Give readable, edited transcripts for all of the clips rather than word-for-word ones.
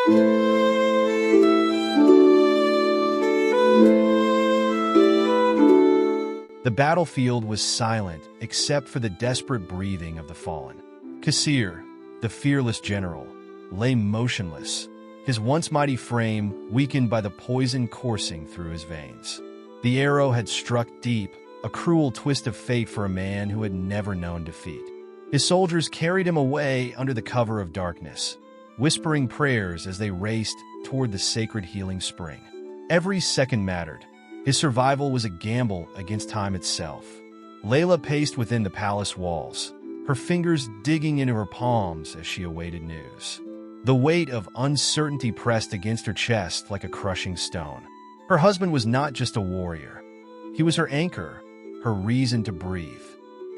The battlefield was silent except for the desperate breathing of the fallen. Qasir, the fearless general, lay motionless, his once mighty frame weakened by the poison coursing through his veins. The arrow had struck deep, a cruel twist of fate for a man who had never known defeat. His soldiers carried him away under the cover of darkness, whispering prayers as they raced toward the sacred healing spring. Every second mattered. His survival was a gamble against time itself. Layla paced within the palace walls, her fingers digging into her palms as she awaited news. The weight of uncertainty pressed against her chest like a crushing stone. Her husband was not just a warrior. He was her anchor, her reason to breathe.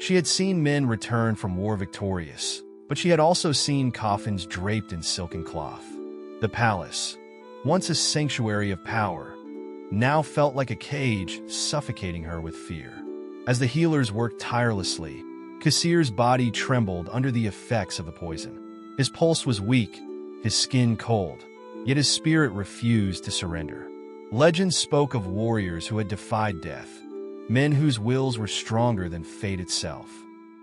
She had seen men return from war victorious, but she had also seen coffins draped in silken cloth. The palace, once a sanctuary of power, now felt like a cage suffocating her with fear. As the healers worked tirelessly, Qasir's body trembled under the effects of the poison. His pulse was weak, his skin cold, yet his spirit refused to surrender. Legends spoke of warriors who had defied death, men whose wills were stronger than fate itself.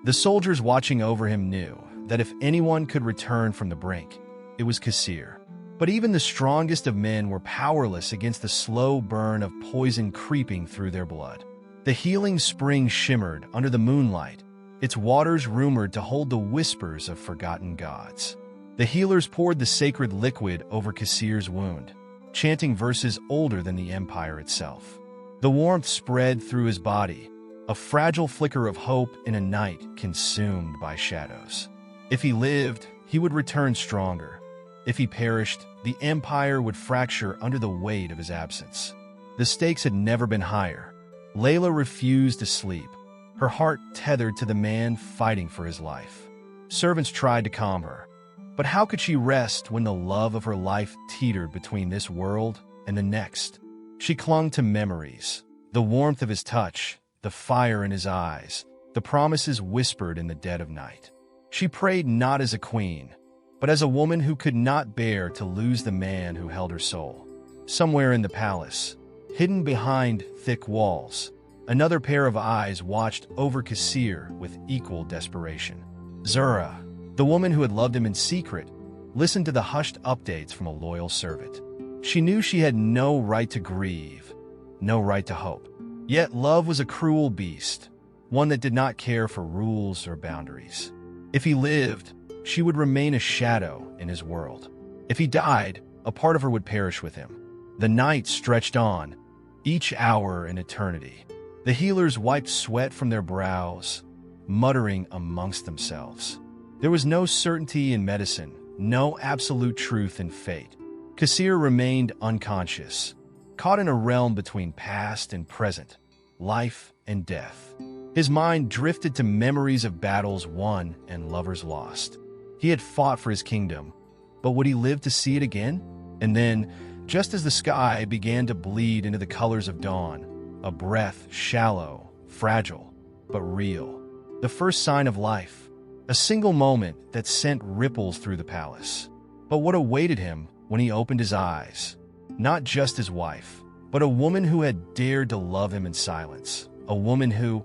The soldiers watching over him knew that if anyone could return from the brink, it was Qasir. But even the strongest of men were powerless against the slow burn of poison creeping through their blood. The healing spring shimmered under the moonlight, its waters rumored to hold the whispers of forgotten gods. The healers poured the sacred liquid over Qasir's wound, chanting verses older than the empire itself. The warmth spread through his body, a fragile flicker of hope in a night consumed by shadows. If he lived, he would return stronger. If he perished, the empire would fracture under the weight of his absence. The stakes had never been higher. Layla refused to sleep, her heart tethered to the man fighting for his life. Servants tried to calm her, but how could she rest when the love of her life teetered between this world and the next? She clung to memories, the warmth of his touch, the fire in his eyes, the promises whispered in the dead of night. She prayed not as a queen, but as a woman who could not bear to lose the man who held her soul. Somewhere in the palace, hidden behind thick walls, another pair of eyes watched over Qasir with equal desperation. Zura, the woman who had loved him in secret, listened to the hushed updates from a loyal servant. She knew she had no right to grieve, no right to hope. Yet love was a cruel beast, one that did not care for rules or boundaries. If he lived, she would remain a shadow in his world. If he died, a part of her would perish with him. The night stretched on, each hour an eternity. The healers wiped sweat from their brows, muttering amongst themselves. There was no certainty in medicine, no absolute truth in fate. Qasir remained unconscious, caught in a realm between past and present, life and death. His mind drifted to memories of battles won and lovers lost. He had fought for his kingdom, but would he live to see it again? And then, just as the sky began to bleed into the colors of dawn, a breath, shallow, fragile, but real. The first sign of life, a single moment that sent ripples through the palace. But what awaited him when he opened his eyes? Not just his wife, but a woman who had dared to love him in silence. A woman who,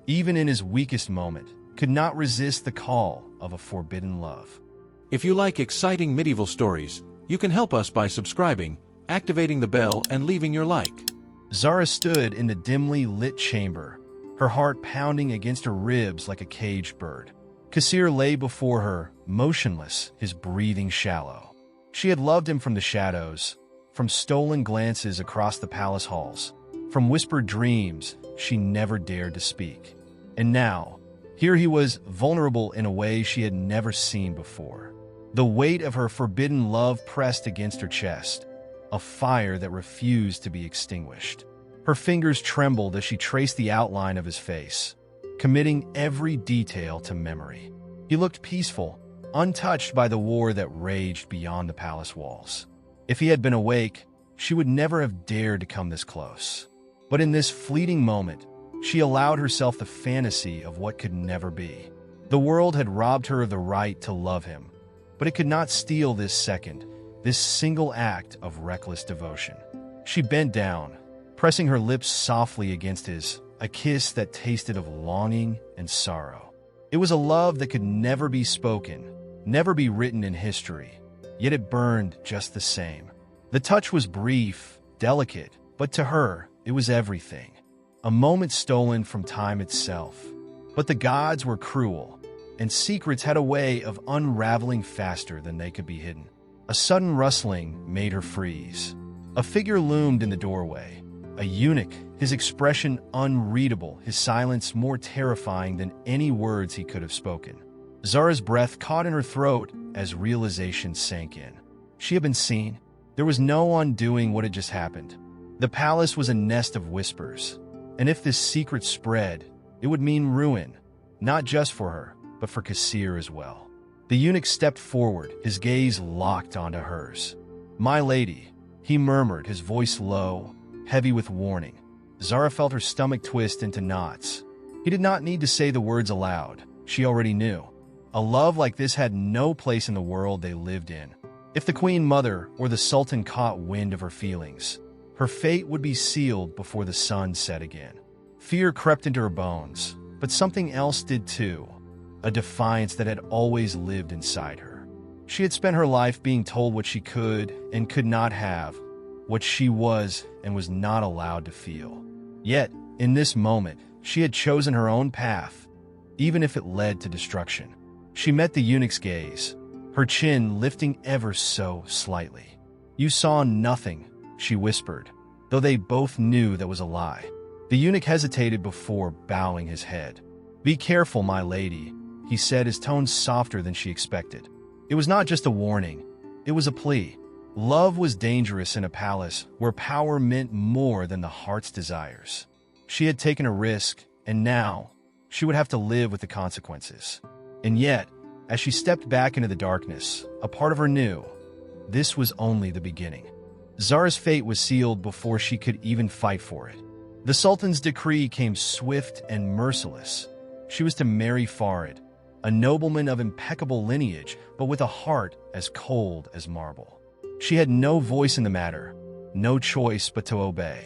even in his weakest moment, could not resist the call of a forbidden love. If you like exciting medieval stories, you can help us by subscribing, activating the bell, and leaving your like. Zara stood in the dimly lit chamber, her heart pounding against her ribs like a caged bird. Qasir lay before her, motionless, his breathing shallow. She had loved him from the shadows, from stolen glances across the palace halls, from whispered dreams she never dared to speak. And now, here he was, vulnerable in a way she had never seen before. The weight of her forbidden love pressed against her chest, a fire that refused to be extinguished. Her fingers trembled as she traced the outline of his face, committing every detail to memory. He looked peaceful, untouched by the war that raged beyond the palace walls. If he had been awake, she would never have dared to come this close. But in this fleeting moment, she allowed herself the fantasy of what could never be. The world had robbed her of the right to love him, but it could not steal this second, this single act of reckless devotion. She bent down, pressing her lips softly against his, a kiss that tasted of longing and sorrow. It was a love that could never be spoken, never be written in history, yet it burned just the same. The touch was brief, delicate, but to her, it was everything. A moment stolen from time itself. But the gods were cruel, and secrets had a way of unraveling faster than they could be hidden. A sudden rustling made her freeze. A figure loomed in the doorway. A eunuch, his expression unreadable, his silence more terrifying than any words he could have spoken. Zara's breath caught in her throat as realization sank in. She had been seen. There was no undoing what had just happened. The palace was a nest of whispers, and if this secret spread, it would mean ruin, not just for her, but for Kassir as well. The eunuch stepped forward, his gaze locked onto hers. "My lady," he murmured, his voice low, heavy with warning. Zara felt her stomach twist into knots. He did not need to say the words aloud. She already knew. A love like this had no place in the world they lived in. If the Queen Mother or the Sultan caught wind of her feelings, her fate would be sealed before the sun set again. Fear crept into her bones, but something else did too. A defiance that had always lived inside her. She had spent her life being told what she could and could not have, what she was and was not allowed to feel. Yet, in this moment, she had chosen her own path, even if it led to destruction. She met the eunuch's gaze, her chin lifting ever so slightly. "You saw nothing," she whispered, though they both knew that was a lie. The eunuch hesitated before bowing his head. "Be careful, my lady," he said, his tone softer than she expected. It was not just a warning, it was a plea. Love was dangerous in a palace where power meant more than the heart's desires. She had taken a risk, and now she would have to live with the consequences. And yet, as she stepped back into the darkness, a part of her knew this was only the beginning. Zara's fate was sealed before she could even fight for it. The Sultan's decree came swift and merciless. She was to marry Farid, a nobleman of impeccable lineage, but with a heart as cold as marble. She had no voice in the matter, no choice but to obey.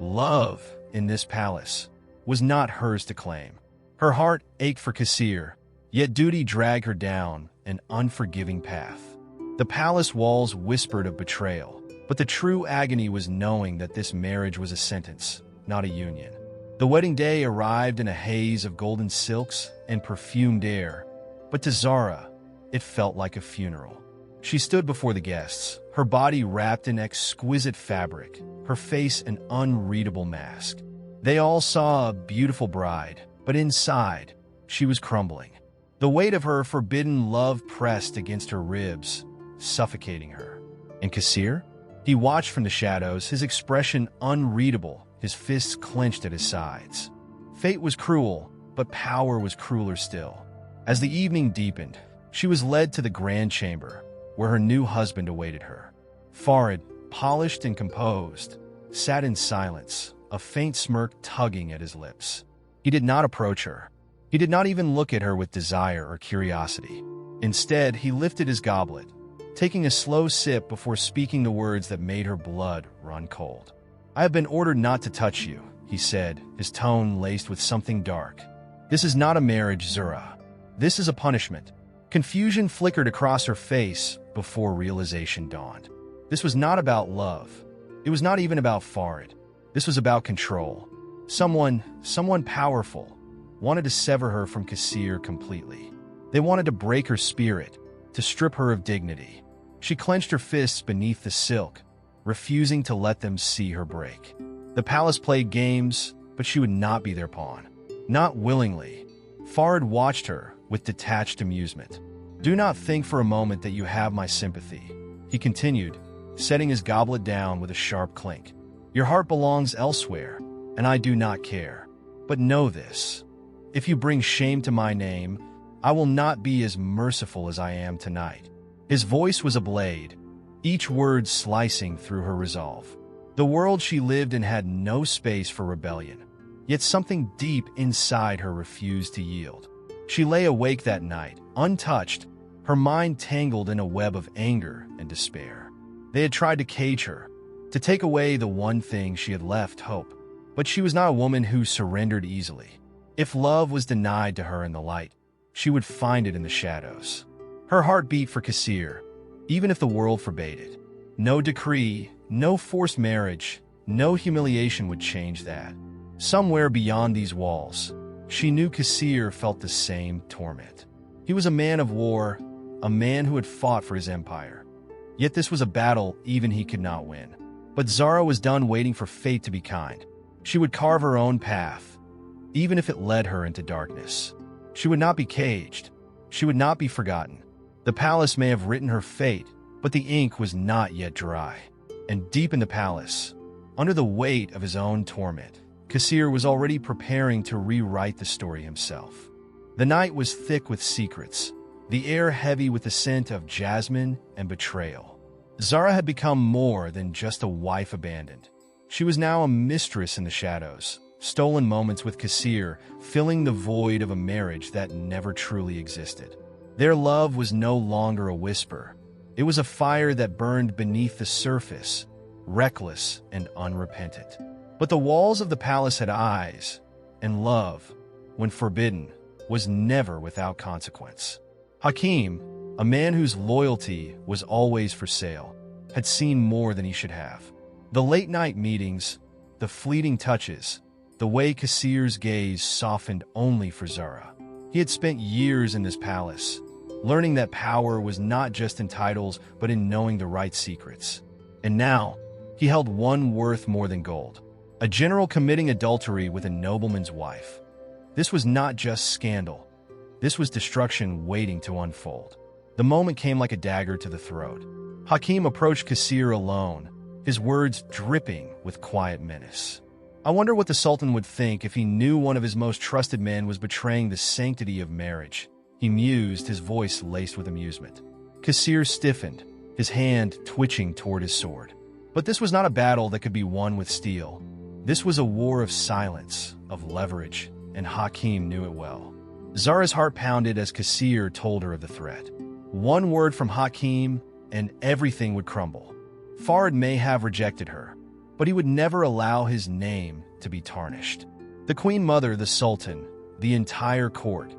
Love, in this palace, was not hers to claim. Her heart ached for Kassir, yet duty dragged her down an unforgiving path. The palace walls whispered of betrayal, but the true agony was knowing that this marriage was a sentence, not a union. The wedding day arrived in a haze of golden silks and perfumed air, but to Zara, it felt like a funeral. She stood before the guests, her body wrapped in exquisite fabric, her face an unreadable mask. They all saw a beautiful bride, but inside, she was crumbling. The weight of her forbidden love pressed against her ribs, suffocating her. And Kassir? He watched from the shadows, his expression unreadable, his fists clenched at his sides. Fate was cruel, but power was crueler still. As the evening deepened, she was led to the grand chamber, where her new husband awaited her. Farid, polished and composed, sat in silence, a faint smirk tugging at his lips. He did not approach her. He did not even look at her with desire or curiosity. Instead, he lifted his goblet, taking a slow sip before speaking the words that made her blood run cold. "I have been ordered not to touch you," he said, his tone laced with something dark. "This is not a marriage, Zura. This is a punishment." Confusion flickered across her face before realization dawned. This was not about love. It was not even about Farid. This was about control. Someone powerful, wanted to sever her from Kassir completely. They wanted to break her spirit, to strip her of dignity. She clenched her fists beneath the silk, refusing to let them see her break. The palace played games, but she would not be their pawn. Not willingly. Farid watched her with detached amusement. "Do not think for a moment that you have my sympathy," he continued, setting his goblet down with a sharp clink. "Your heart belongs elsewhere, and I do not care. But know this. If you bring shame to my name, I will not be as merciful as I am tonight." His voice was a blade, each word slicing through her resolve. The world she lived in had no space for rebellion, yet something deep inside her refused to yield. She lay awake that night, untouched, her mind tangled in a web of anger and despair. They had tried to cage her, to take away the one thing she had left, hope. But she was not a woman who surrendered easily. If love was denied to her in the light, she would find it in the shadows. Her heart beat for Kassir, even if the world forbade it. No decree, no forced marriage, no humiliation would change that. Somewhere beyond these walls, she knew Kassir felt the same torment. He was a man of war, a man who had fought for his empire. Yet this was a battle even he could not win. But Zara was done waiting for fate to be kind. She would carve her own path, even if it led her into darkness. She would not be caged. She would not be forgotten. The palace may have written her fate, but the ink was not yet dry. And deep in the palace, under the weight of his own torment, Kassir was already preparing to rewrite the story himself. The night was thick with secrets, the air heavy with the scent of jasmine and betrayal. Zara had become more than just a wife abandoned. She was now a mistress in the shadows, stolen moments with Kassir, filling the void of a marriage that never truly existed. Their love was no longer a whisper. It was a fire that burned beneath the surface, reckless and unrepentant. But the walls of the palace had eyes, and love, when forbidden, was never without consequence. Hakim, a man whose loyalty was always for sale, had seen more than he should have. The late-night meetings, the fleeting touches, the way Kassir's gaze softened only for Zara. He had spent years in this palace, learning that power was not just in titles but in knowing the right secrets. And now, he held one worth more than gold: a general committing adultery with a nobleman's wife. This was not just scandal. This was destruction waiting to unfold. The moment came like a dagger to the throat. Hakim approached Kassir alone, his words dripping with quiet menace. I wonder what the Sultan would think if he knew one of his most trusted men was betraying the sanctity of marriage. He mused, his voice laced with amusement. Kassir stiffened, his hand twitching toward his sword. But this was not a battle that could be won with steel. This was a war of silence, of leverage, and Hakim knew it well. Zara's heart pounded as Kassir told her of the threat. One word from Hakim, and everything would crumble. Farid may have rejected her, but he would never allow his name to be tarnished. The Queen Mother, the Sultan, the entire court,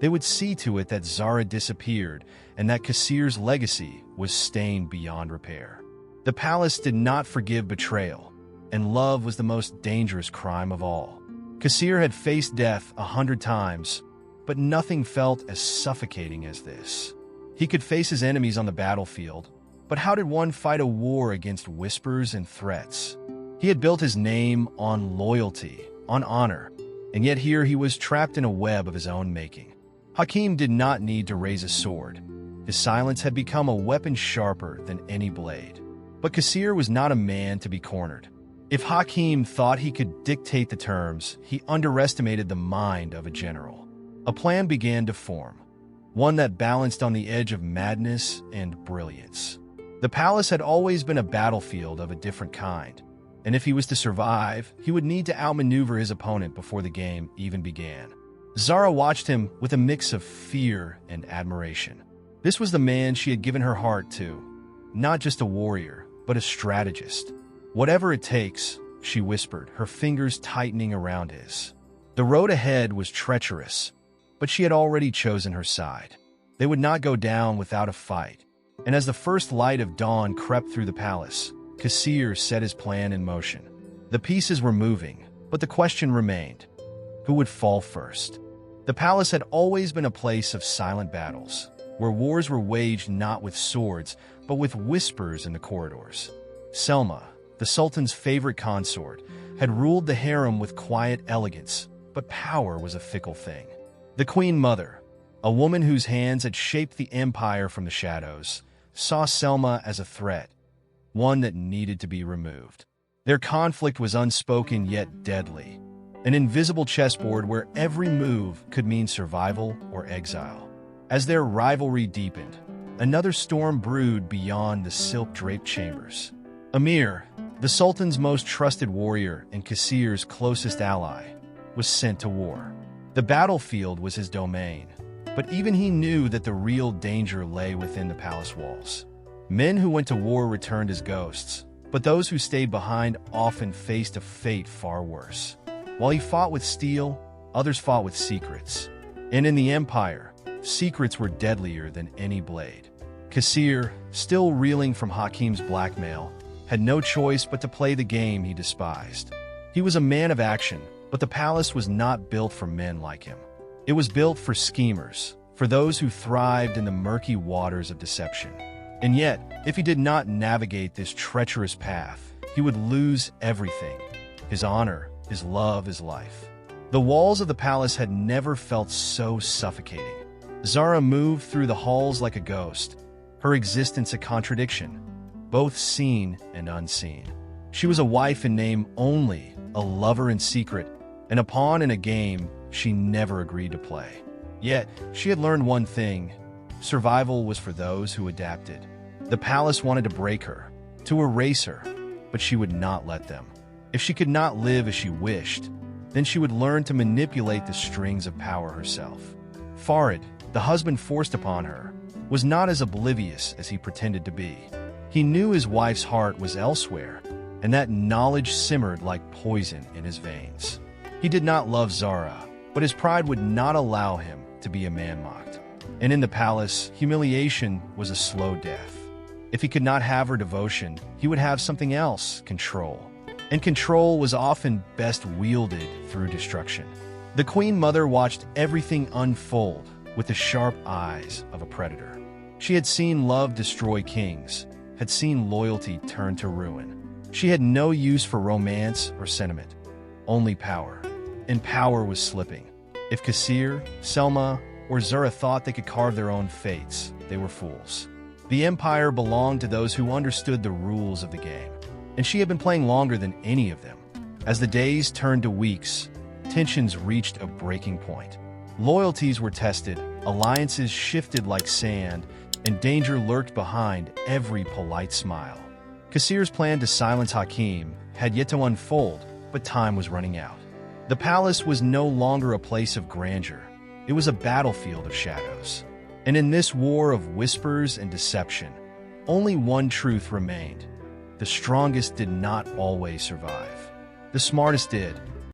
they would see to it that Zara disappeared and that Kassir's legacy was stained beyond repair. The palace did not forgive betrayal, and love was the most dangerous crime of all. Kassir had faced death 100 times, but nothing felt as suffocating as this. He could face his enemies on the battlefield, but how did one fight a war against whispers and threats? He had built his name on loyalty, on honor, and yet here he was trapped in a web of his own making. Hakim did not need to raise a sword. His silence had become a weapon sharper than any blade. But Kassir was not a man to be cornered. If Hakim thought he could dictate the terms, he underestimated the mind of a general. A plan began to form, one that balanced on the edge of madness and brilliance. The palace had always been a battlefield of a different kind, and if he was to survive, he would need to outmaneuver his opponent before the game even began. Zara watched him with a mix of fear and admiration. This was the man she had given her heart to, not just a warrior, but a strategist. Whatever it takes, she whispered, her fingers tightening around his. The road ahead was treacherous, but she had already chosen her side. They would not go down without a fight. And as the first light of dawn crept through the palace, Kassir set his plan in motion. The pieces were moving, but the question remained: who would fall first? The palace had always been a place of silent battles, where wars were waged not with swords, but with whispers in the corridors. Selma, the Sultan's favorite consort, had ruled the harem with quiet elegance, but power was a fickle thing. The Queen Mother, a woman whose hands had shaped the empire from the shadows, saw Selma as a threat, one that needed to be removed. Their conflict was unspoken yet deadly, an invisible chessboard where every move could mean survival or exile. As their rivalry deepened, another storm brewed beyond the silk-draped chambers. Amir, the Sultan's most trusted warrior and Kassir's closest ally, was sent to war. The battlefield was his domain, but even he knew that the real danger lay within the palace walls. Men who went to war returned as ghosts, but those who stayed behind often faced a fate far worse. While he fought with steel, others fought with secrets. And in the Empire, secrets were deadlier than any blade. Kassir, still reeling from Hakim's blackmail, had no choice but to play the game he despised. He was a man of action, but the palace was not built for men like him. It was built for schemers, for those who thrived in the murky waters of deception. And yet, if he did not navigate this treacherous path, he would lose everything: his honor, his love, his life. The walls of the palace had never felt so suffocating. Zara moved through the halls like a ghost, her existence a contradiction, both seen and unseen. She was a wife in name only, a lover in secret, and a pawn in a game she never agreed to play. Yet, she had learned one thing: survival was for those who adapted. The palace wanted to break her, to erase her, but she would not let them. If she could not live as she wished, then she would learn to manipulate the strings of power herself. Farid, the husband forced upon her, was not as oblivious as he pretended to be. He knew his wife's heart was elsewhere, and that knowledge simmered like poison in his veins. He did not love Zara, but his pride would not allow him to be a man mocked. And in the palace, humiliation was a slow death. If he could not have her devotion, he would have something else: control. And control was often best wielded through destruction. The Queen Mother watched everything unfold with the sharp eyes of a predator. She had seen love destroy kings, had seen loyalty turn to ruin. She had no use for romance or sentiment, only power. And power was slipping. If Kassir, Selma, or Zura thought they could carve their own fates, they were fools. The Empire belonged to those who understood the rules of the game, and she had been playing longer than any of them. As the days turned to weeks, tensions reached a breaking point. Loyalties were tested, alliances shifted like sand, and danger lurked behind every polite smile. Kassir's plan to silence Hakim had yet to unfold, but time was running out. The palace was no longer a place of grandeur. It was a battlefield of shadows. And in this war of whispers and deception, only one truth remained: the strongest did not always survive. The smartest did,